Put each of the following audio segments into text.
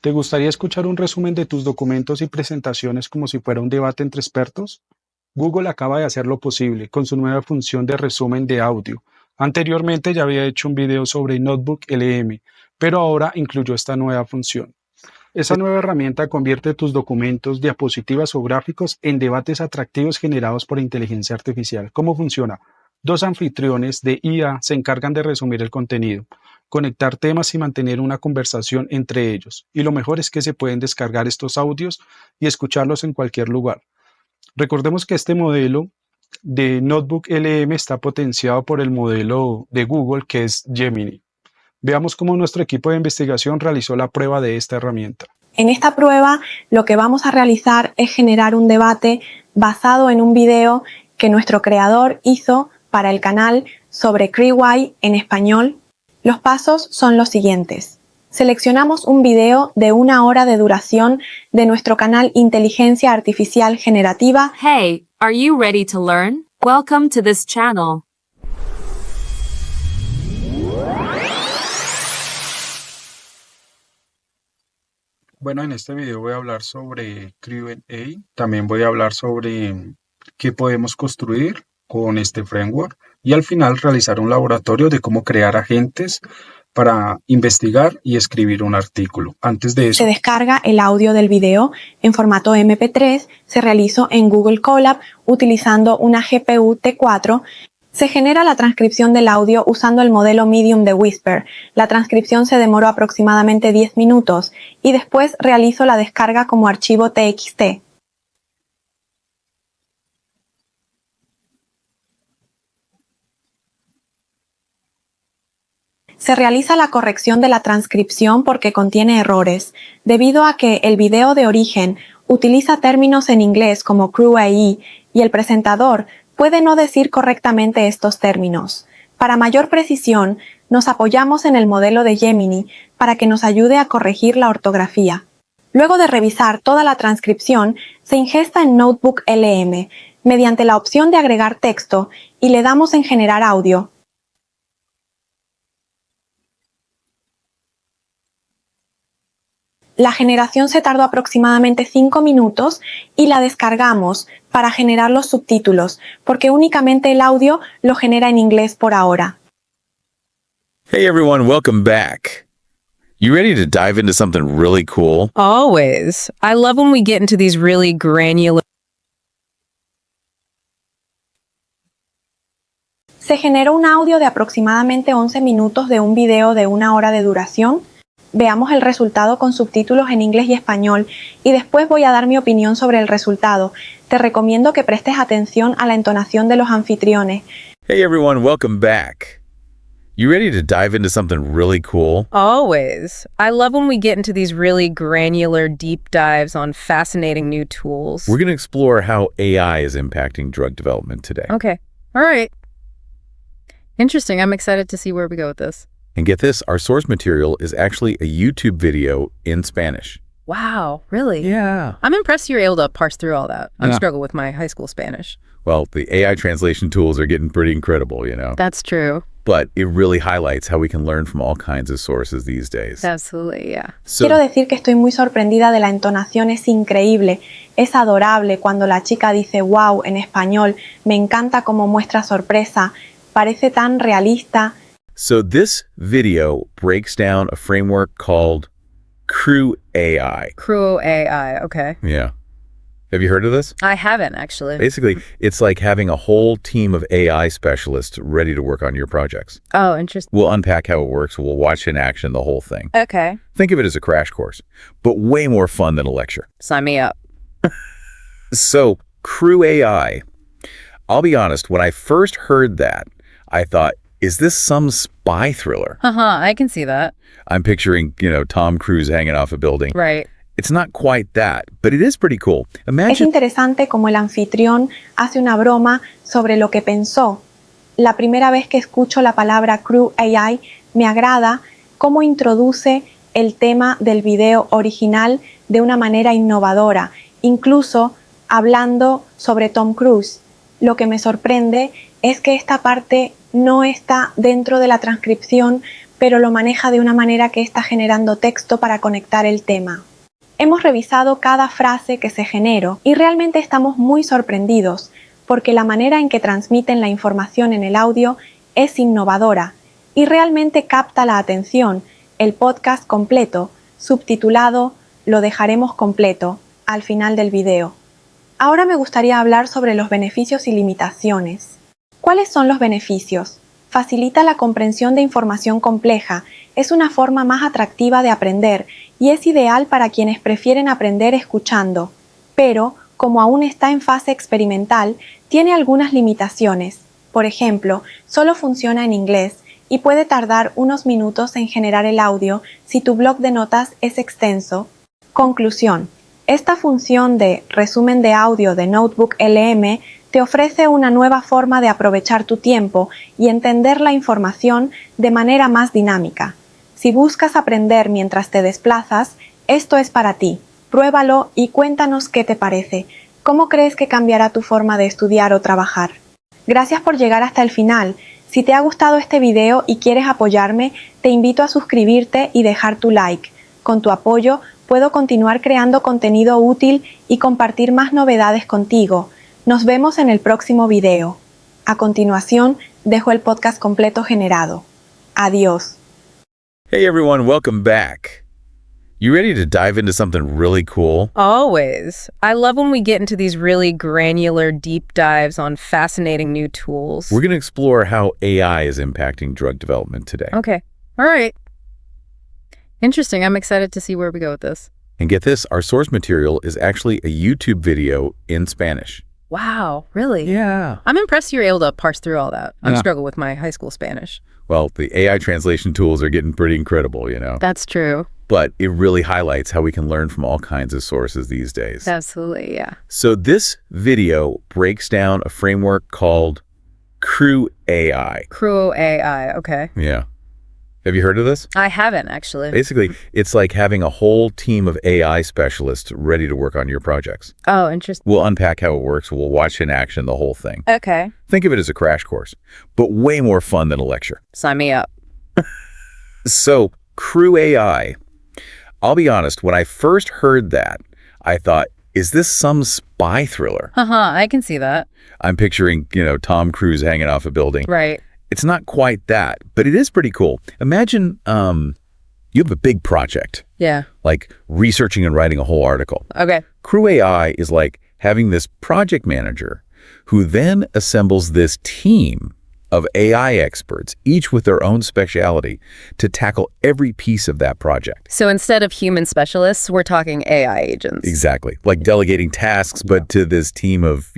¿Te gustaría escuchar un resumen de tus documentos y presentaciones como si fuera un debate entre expertos? Google acaba de hacer lo posible con su nueva función de resumen de audio. Anteriormente ya había hecho un video sobre Notebook LM, pero ahora incluyó esta nueva función. Esa nueva herramienta convierte tus documentos, diapositivas o gráficos en debates atractivos generados por inteligencia artificial. ¿Cómo funciona? Dos anfitriones de IA se encargan de resumir el contenido, conectar temas y mantener una conversación entre ellos. Y lo mejor es que se pueden descargar estos audios y escucharlos en cualquier lugar. Recordemos que este modelo de Notebook LM está potenciado por el modelo de Google que es Gemini. Veamos cómo nuestro equipo de investigación realizó la prueba de esta herramienta. En esta prueba, lo que vamos a realizar es generar un debate basado en un video que nuestro creador hizo para el canal sobre Creamy en español. Los pasos son los siguientes. Seleccionamos un video de 1 hora de duración de nuestro canal Inteligencia Artificial Generativa. Hey, are you ready to learn? Welcome to this channel. Bueno, en este video voy a hablar sobre Q&A. También voy a hablar sobre qué podemos construir con este framework y al final realizar un laboratorio de cómo crear agentes para investigar y escribir un artículo. Antes de eso, se descarga el audio del video en formato MP3, se realizó en Google Colab utilizando una GPU T4. Se genera la transcripción del audio usando el modelo Medium de Whisper. La transcripción se demoró aproximadamente 10 minutos y después realizo la descarga como archivo TXT. Se realiza la corrección de la transcripción porque contiene errores, debido a que el video de origen utiliza términos en inglés como crew y el presentador puede no decir correctamente estos términos. Para mayor precisión, nos apoyamos en el modelo de Gemini para que nos ayude a corregir la ortografía. Luego de revisar toda la transcripción, se ingesta en Notebook LM mediante la opción de agregar texto y le damos en generar audio. La generación se tardó aproximadamente 5 minutos y la descargamos para generar los subtítulos, porque únicamente el audio lo genera en inglés por ahora. Hey everyone, welcome back. You ready to dive into something really cool? Always. I love when we get into these really granular. Se generó un audio de aproximadamente 11 minutos de un video de 1 hora de duración. Veamos el resultado con subtítulos en inglés y español y después voy a dar mi opinión sobre el resultado. Te recomiendo que prestes atención a la entonación de los anfitriones. Hey everyone, welcome back. You ready to dive into something really cool? Always. I love when we get into these really granular deep dives on fascinating new tools. We're going to explore how AI is impacting drug development today. Okay. All right. Interesting. I'm excited to see where we go with this. And get this, our source material is actually a YouTube video in Spanish. Wow, really? Yeah. I'm impressed you were able to parse through all that. I Yeah. struggle with my high school Spanish. Well, the AI translation tools are getting pretty incredible, you know. That's true. But it really highlights how we can learn from all kinds of sources these days. Absolutely, yeah. So, Quiero decir que estoy muy sorprendida de la entonación, es increíble, es adorable cuando la chica dice wow en español, me encanta cómo muestra sorpresa, parece tan realista. so this video breaks down a framework called Crew AI. Crew AI, okay. Yeah. Have you heard of this? I haven't, actually. Basically, it's like having a whole team of AI specialists ready to work on your projects. Oh, interesting. We'll unpack how it works. We'll watch in action the whole thing. Okay. Think of it as a crash course, but way more fun than a lecture. Sign me up. So, Crew AI. I'll be honest, when I first heard that, I thought, is this some spy thriller? I can see that. I'm picturing, Tom Cruise hanging off a building. Right. It's not quite that, but it is pretty cool. Es Imagine interesante como el anfitrión hace una broma sobre lo que pensó. La primera vez que escucho la palabra Crew AI me agrada cómo introduce el tema del video original de una manera innovadora, incluso hablando sobre Tom Cruise. Lo que me sorprende es que esta parte no está dentro de la transcripción pero lo maneja de una manera que está generando texto para conectar el tema. Hemos revisado cada frase que se generó y realmente estamos muy sorprendidos porque la manera en que transmiten la información en el audio es innovadora y realmente capta la atención. El podcast completo, subtitulado, lo dejaremos completo al final del video. Ahora me gustaría hablar sobre los beneficios y limitaciones. ¿Cuáles son los beneficios? Facilita la comprensión de información compleja, es una forma más atractiva de aprender y es ideal para quienes prefieren aprender escuchando. Pero, como aún está en fase experimental, tiene algunas limitaciones. Por ejemplo, solo funciona en inglés y puede tardar unos minutos en generar el audio si tu bloc de notas es extenso. Conclusión. Esta función de resumen de audio de Notebook LM te ofrece una nueva forma de aprovechar tu tiempo y entender la información de manera más dinámica. Si buscas aprender mientras te desplazas, esto es para ti. Pruébalo y cuéntanos qué te parece. ¿Cómo crees que cambiará tu forma de estudiar o trabajar? Gracias por llegar hasta el final. Si te ha gustado este video y quieres apoyarme, te invito a suscribirte y dejar tu like. Con tu apoyo, puedo continuar creando contenido útil y compartir más novedades contigo. Nos vemos en el próximo video. A continuación, dejo el podcast completo generado. Adiós. Hey everyone, welcome back. You ready to dive into something really cool? Always. I love when we get into these really granular deep dives on fascinating new tools. We're going to explore how AI is impacting drug development today. Okay. All right. Interesting. I'm excited to see where we go with this. And get this, our source material is actually a YouTube video in Spanish. Wow, really? Yeah. I'm impressed you're able to parse through all that. I Yeah. struggle with my high school Spanish. Well, the AI translation tools are getting pretty incredible, you know. That's true. But it really highlights how we can learn from all kinds of sources these days. Absolutely, yeah. So this video breaks down a framework called Crew AI. Crew AI, okay. Yeah. Have you heard of this? I haven't, actually. Basically, it's like having a whole team of AI specialists ready to work on your projects. Oh, interesting. We'll unpack how it works. We'll watch in action the whole thing. Okay. Think of it as a crash course, but way more fun than a lecture. Sign me up. So, Crew AI. I'll be honest, when I first heard that, I thought, is this some spy thriller? I can see that. I'm picturing, Tom Cruise hanging off a building. Right. It's not quite that, but it is pretty cool. Imagine you have a big project, Yeah. like researching and writing a whole article. Okay. Crew AI is like having this project manager who then assembles this team of AI experts, each with their own specialty, to tackle every piece of that project. So instead of human specialists, we're talking AI agents. Exactly. Like delegating tasks, but to this team of,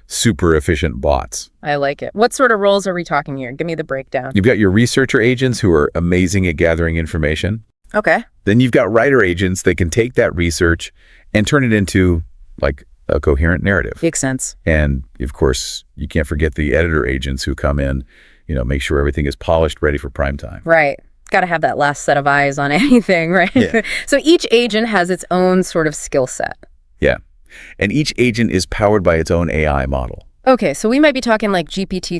super efficient bots. I like it. What sort of roles are we talking here? Give me the breakdown. You've got your researcher agents who are amazing at gathering information. Okay. Then you've got writer agents that can take that research and turn it into like a coherent narrative. Makes sense. And of course, you can't forget the editor agents who come in, make sure everything is polished, ready for prime time. Right. Got to have that last set of eyes on anything, right? Yeah. So each agent has its own sort of skill set. Yeah. And each agent is powered by its own AI model. Okay, so we might be talking like GPT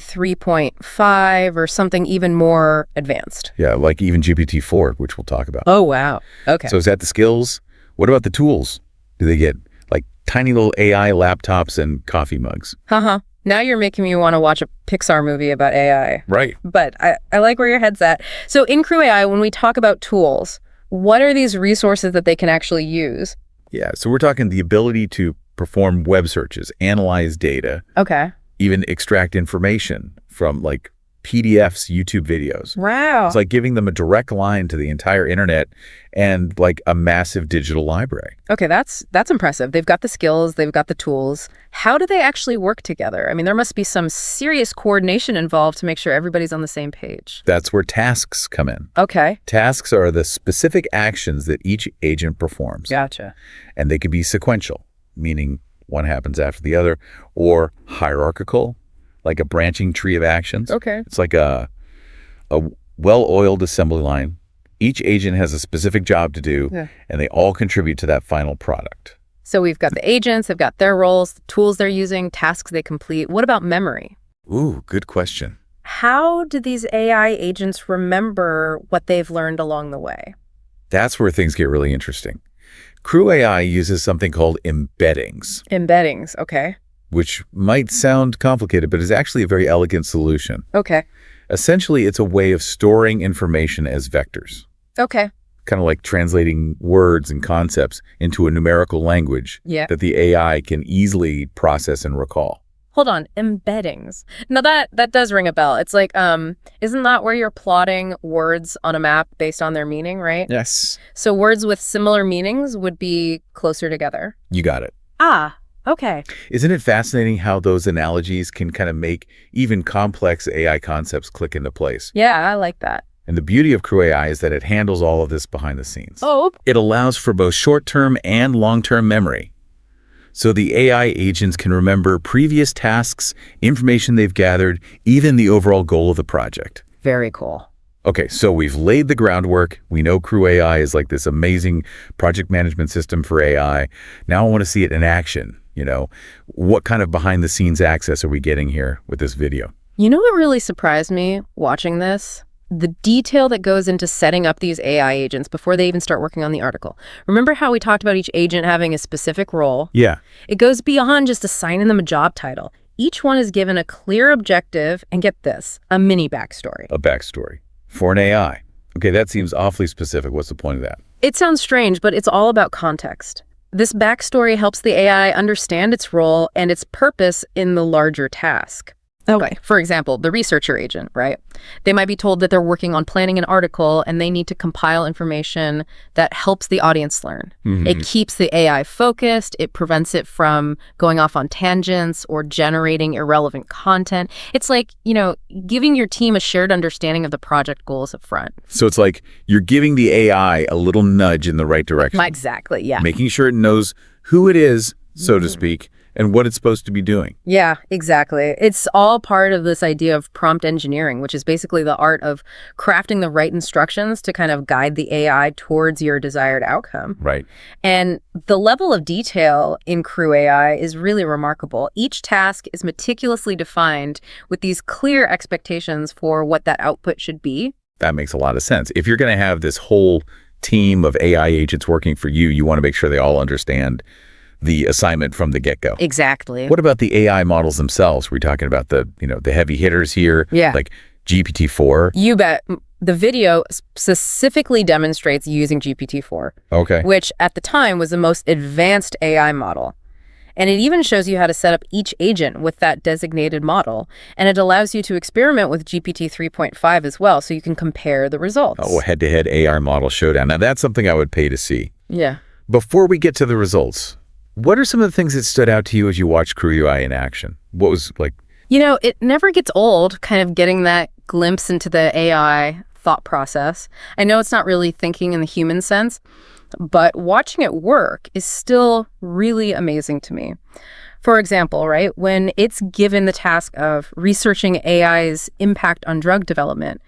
3.5 or something even more advanced. Yeah, like even GPT-4, which we'll talk about. Oh, wow. Okay. So is that the skills? What about the tools? Do they get like tiny little AI laptops and coffee mugs? Now you're making me want to watch a Pixar movie about AI. Right. But I like where your head's at. So in Crew AI, when we talk about tools, what are these resources that they can actually use? Yeah, so we're talking the ability to perform web searches, analyze data, Okay. even extract information from like PDFs, YouTube videos. Wow. It's like giving them a direct line to the entire internet and like a massive digital library. Okay, that's impressive. They've got the skills, they've got the tools. How do they actually work together? I mean, there must be some serious coordination involved to make sure everybody's on the same page. That's where tasks come in. Okay. Tasks are the specific actions that each agent performs. Gotcha. And they can be sequential, meaning one happens after the other, or hierarchical, like a branching tree of actions. Okay. It's like a well-oiled assembly line. Each agent has a specific job to do, and they all contribute to that final product. So we've got the agents, they've got their roles, the tools they're using, tasks they complete. What about memory? Ooh, good question. how do these AI agents remember what they've learned along the way? That's where things get really interesting. Crew AI uses something called embeddings, Embeddings, okay. which might sound complicated, but is actually a very elegant solution. Okay. Essentially, it's a way of storing information as vectors, Okay. kind of like translating words and concepts into a numerical language Yeah. that the AI can easily process and recall. Hold on, embeddings. Now that does ring a bell. It's like, isn't that where you're plotting words on a map based on their meaning, right? Yes. So words with similar meanings would be closer together. You got it. Ah, okay. Isn't it fascinating how those analogies can kind of make even complex AI concepts click into place? Yeah, I like that. And the beauty of Crew AI is that it handles all of this behind the scenes. Oh, It allows for both short-term and long-term memory. So the AI agents can remember previous tasks, information they've gathered, even the overall goal of the project. very cool. Okay, so we've laid the groundwork. We know Crew AI is like this amazing project management system for AI. Now I want to see it in action. What kind of behind-the-scenes access are we getting here with this video? You know what really surprised me watching this? The detail that goes into setting up these AI agents before they even start working on the article. Remember how we talked about each agent having a specific role? Yeah. It goes beyond just assigning them a job title. Each one is given a clear objective and, get this, a mini backstory. A backstory for an AI. Okay, that seems awfully specific. What's the point of that? It sounds strange, but it's all about context. This backstory helps the AI understand its role and its purpose in the larger task. Okay, for example, the researcher agent, right? They might be told that they're working on planning an article and they need to compile information that helps the audience learn. It keeps the AI focused. It prevents it from going off on tangents or generating irrelevant content. It's like, giving your team a shared understanding of the project goals up front. So it's like you're giving the AI a little nudge in the right direction. Exactly, yeah. Making sure it knows who it is, so to speak, and what it's supposed to be doing. Yeah, exactly. It's all part of this idea of prompt engineering, which is basically the art of crafting the right instructions to kind of guide the AI towards your desired outcome. Right. And the level of detail in Crew AI is really remarkable. Each task is meticulously defined with these clear expectations for what that output should be. That makes a lot of sense. If you're going to have this whole team of AI agents working for you, you want to make sure they all understand the assignment from the get-go. Exactly. What about the AI models themselves? We're talking about the heavy hitters here, like GPT-4. You bet. The video specifically demonstrates using GPT-4, Okay. which at the time was the most advanced AI model. And it even shows you how to set up each agent with that designated model. And it allows you to experiment with GPT 3.5 as well, so you can compare the results. Oh, head-to-head AI model showdown. Now, that's something I would pay to see. Yeah. Before we get to the results, what are some of the things that stood out to you as you watched Crew UI in action? What was like... It never gets old kind of getting that glimpse into the AI thought process. I know it's not really thinking in the human sense, but watching it work is still really amazing to me. For example, right, when it's given the task of researching AI's impact on drug development,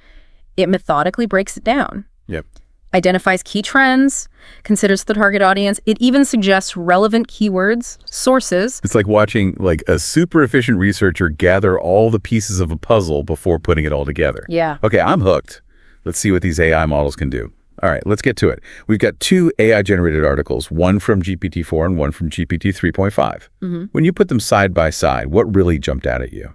it methodically breaks it down. Yep. Identifies key trends, considers the target audience. It even suggests relevant keywords, sources. It's like watching like a super efficient researcher gather all the pieces of a puzzle before putting it all together. Yeah. Okay, I'm hooked. Let's see what these AI models can do. All right, let's get to it. We've got 2 AI-generated articles, one from GPT-4 and one from GPT 3.5. When you put them side by side, what really jumped out at you?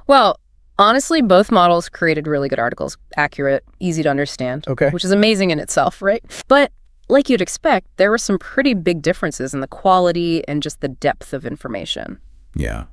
Well, honestly, both models created really good articles. Accurate, easy to understand. Okay. Which is amazing in itself, right? But like you'd expect, there were some pretty big differences in the quality and just the depth of information. Yeah.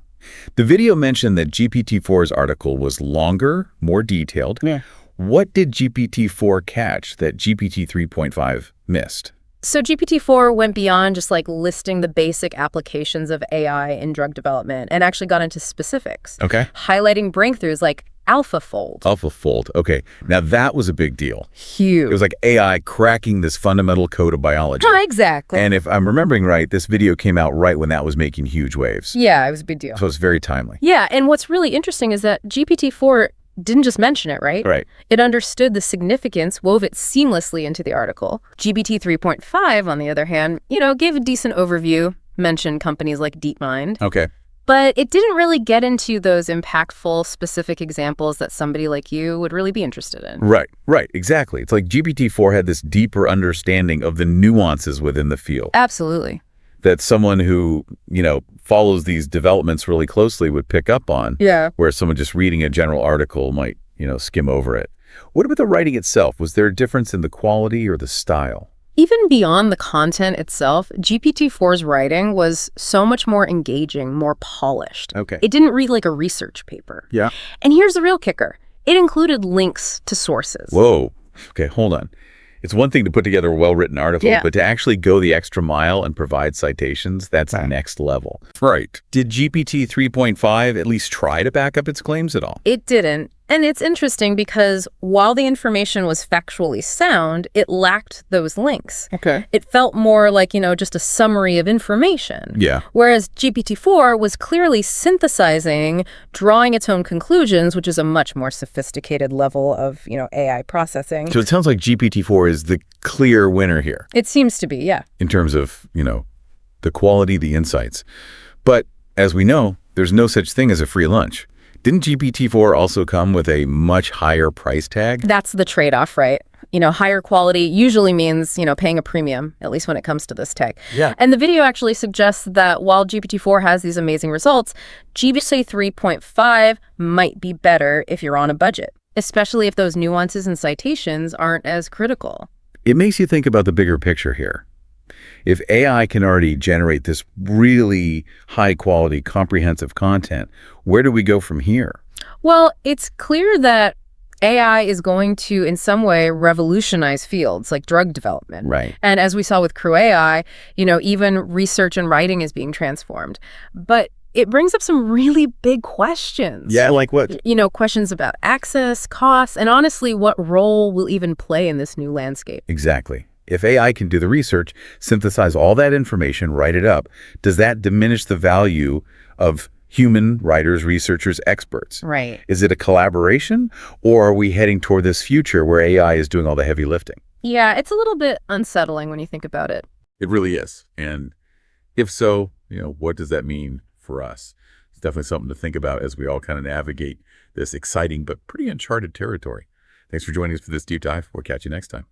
The video mentioned that GPT-4's article was longer, more detailed. Yeah. What did GPT-4 catch that GPT 3.5 missed? So GPT-4 went beyond just like listing the basic applications of AI in drug development and actually got into specifics. Okay. Highlighting breakthroughs like AlphaFold. AlphaFold. Okay. Now that was a big deal. Huge. It was like AI cracking this fundamental code of biology. Exactly. And if I'm remembering right, this video came out right when that was making huge waves. Yeah, it was a big deal. So it's very timely. Yeah, and what's really interesting is that GPT-4 didn't just mention it, right? Right. It understood the significance, wove it seamlessly into the article. GPT 3.5, on the other hand, gave a decent overview, mentioned companies like DeepMind. Okay. But it didn't really get into those impactful, specific examples that somebody like you would really be interested in. Right, exactly. It's like GPT-4 had this deeper understanding of the nuances within the field. Absolutely. That someone who, follows these developments really closely would pick up on. Yeah. Where someone just reading a general article might, skim over it. What about the writing itself? Was there a difference in the quality or the style? Even beyond the content itself, GPT-4's writing was so much more engaging, more polished. Okay. It didn't read like a research paper. Yeah. And here's the real kicker. It included links to sources. Whoa. Okay, hold on. It's one thing to put together a well-written article, but to actually go the extra mile and provide citations, that's next level. Right. Did GPT 3.5 at least try to back up its claims at all? It didn't. And it's interesting because while the information was factually sound, it lacked those links. Okay. It felt more like, just a summary of information. Yeah. Whereas GPT-4 was clearly synthesizing, drawing its own conclusions, which is a much more sophisticated level of, AI processing. So it sounds like GPT-4 is the clear winner here. It seems to be, yeah. In terms of, the quality, the insights. But as we know, there's no such thing as a free lunch. Didn't GPT-4 also come with a much higher price tag? That's the trade-off, right? Higher quality usually means, paying a premium, at least when it comes to this tech. Yeah. And the video actually suggests that while GPT-4 has these amazing results, GPT 3.5 might be better if you're on a budget, especially if those nuances and citations aren't as critical. It makes you think about the bigger picture here. If AI can already generate this really high-quality, comprehensive content, where do we go from here? Well, it's clear that AI is going to, in some way, revolutionize fields like drug development. Right. And as we saw with Crew AI, even research and writing is being transformed. But it brings up some really big questions. Yeah, like what? Questions about access, costs, and honestly, what role will even play in this new landscape. Exactly. If AI can do the research, synthesize all that information, write it up, does that diminish the value of human writers, researchers, experts? Right. Is it a collaboration, or are we heading toward this future where AI is doing all the heavy lifting? Yeah, it's a little bit unsettling when you think about it. It really is. And if so, what does that mean for us? It's definitely something to think about as we all kind of navigate this exciting but pretty uncharted territory. Thanks for joining us for this deep dive. We'll catch you next time.